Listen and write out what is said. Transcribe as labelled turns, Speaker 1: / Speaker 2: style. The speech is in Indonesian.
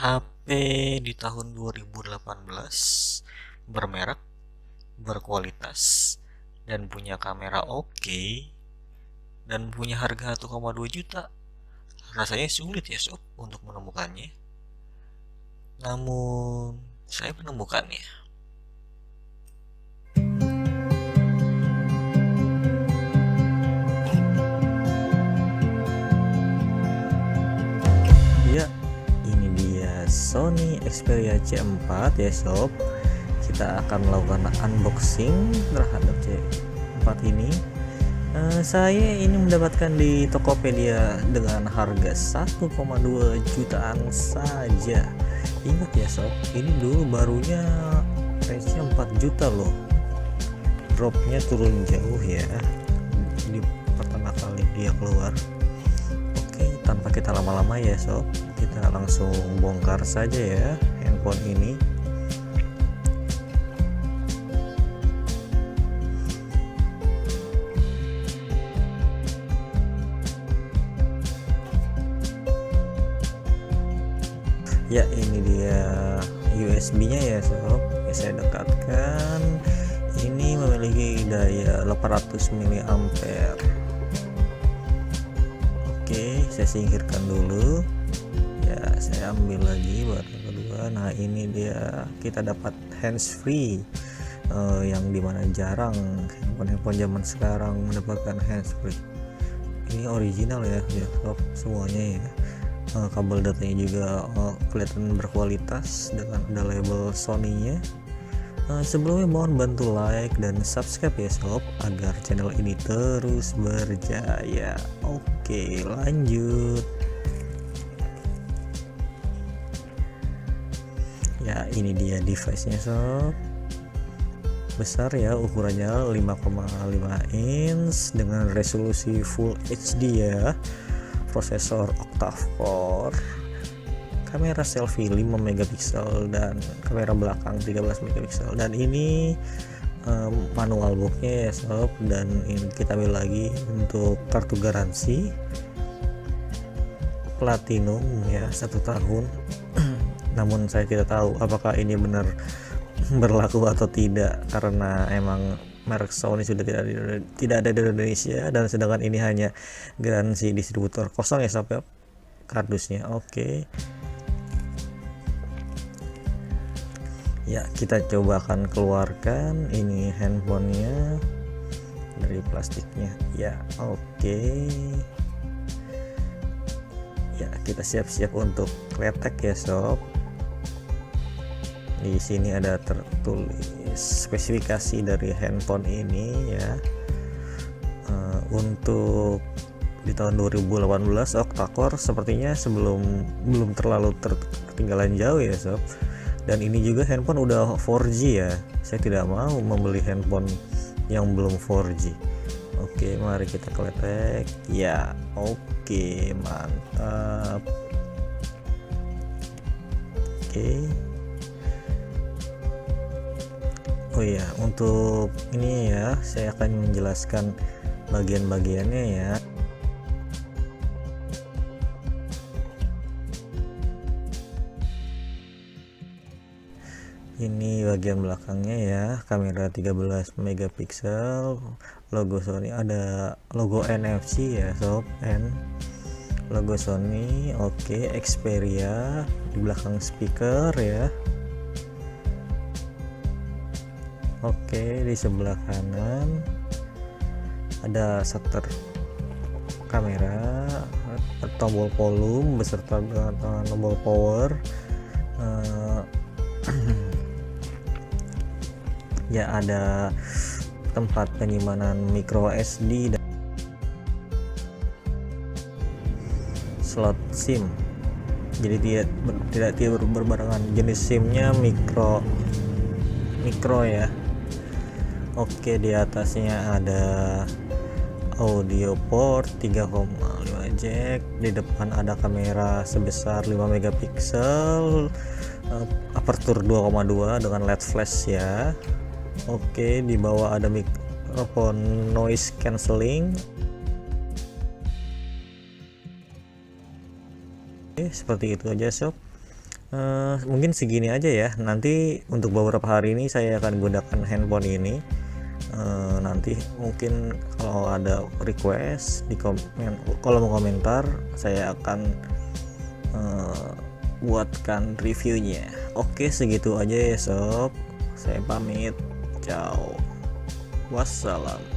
Speaker 1: HP di tahun 2018 bermerek, berkualitas, dan punya kamera oke, dan punya harga 1,2 juta. Rasanya sulit ya sob untuk menemukannya. Namun saya menemukannya. Ya, ini dia Sony Xperia C4 ya sob. Kita akan melakukan unboxing terhadap C4 ini. Saya ini mendapatkan di Tokopedia dengan harga 1,2 jutaan saja. Ingat ya sob, ini dulu barunya range-nya 4 juta loh. Dropnya turun jauh ya di pertama kali dia keluar. Oke, tanpa kita lama-lama ya sob, kita langsung bongkar saja ya handphone ini. Ya, ini dia USB-nya ya sob. Saya dekatkan. Ini memiliki daya 800 mAh. Oke, saya singkirkan dulu. Ya, saya ambil lagi buat yang kedua. Nah, ini dia kita dapat hands free, yang dimana jarang handphone zaman sekarang mendapatkan hands free. Ini original ya sob, semuanya ya. Kabel datanya juga kelihatan berkualitas dengan ada label Sony-nya. Sebelumnya mohon bantu like dan subscribe ya sob agar channel ini terus berjaya. Oke, lanjut. Ya, ini dia device-nya sob. Besar ya, ukurannya 5,5 inch dengan resolusi Full HD ya. Prosesor octa-core, kamera selfie 5 megapiksel dan kamera belakang 13 megapiksel. Dan ini manual booknya ya sob, dan ini kita ambil lagi untuk kartu garansi platinum ya 1 tahun. Namun saya tidak tahu apakah ini benar berlaku atau tidak, karena emang merek Sony sudah tidak ada di Indonesia, dan sedangkan ini hanya garansi distributor kosong ya sob ya kardusnya. Oke. Ya, kita coba akan keluarkan ini handphonenya dari plastiknya ya. Oke. Ya, kita siap-siap untuk kretek ya sob. Di sini ada tertulis spesifikasi dari handphone ini ya. Untuk di tahun 2018 octa-core sepertinya belum terlalu ketinggalan jauh ya sob. Dan ini juga handphone udah 4G ya. Saya tidak mau membeli handphone yang belum 4G. Oke, mari kita kletek ya. Oke, mantap. Oke. Oh iya, untuk ini ya saya akan menjelaskan bagian-bagiannya ya. Ini bagian belakangnya ya, kamera 13 megapiksel, logo Sony, ada logo NFC ya sob, logo Sony. Oke, Xperia di belakang speaker ya. Oke, di sebelah kanan ada shutter kamera, tombol volume beserta dengan tombol power. Ya, ada tempat penyimpanan micro SD dan slot SIM. Jadi tidak berbarengan, jenis SIM-nya mikro ya. Oke, di atasnya ada audio port 3,5 jack. Di depan ada kamera sebesar 5 megapiksel, aperture 2,2 dengan LED flash ya. Oke, di bawah ada mikrofon noise cancelling. Oke, seperti itu aja sob. Mungkin segini aja ya. Nanti untuk beberapa hari ini saya akan gunakan handphone ini. Nanti mungkin kalau ada request di kolom komentar, saya akan buatkan reviewnya. Oke, segitu aja ya sob. Saya pamit. Ciao. Wassalam.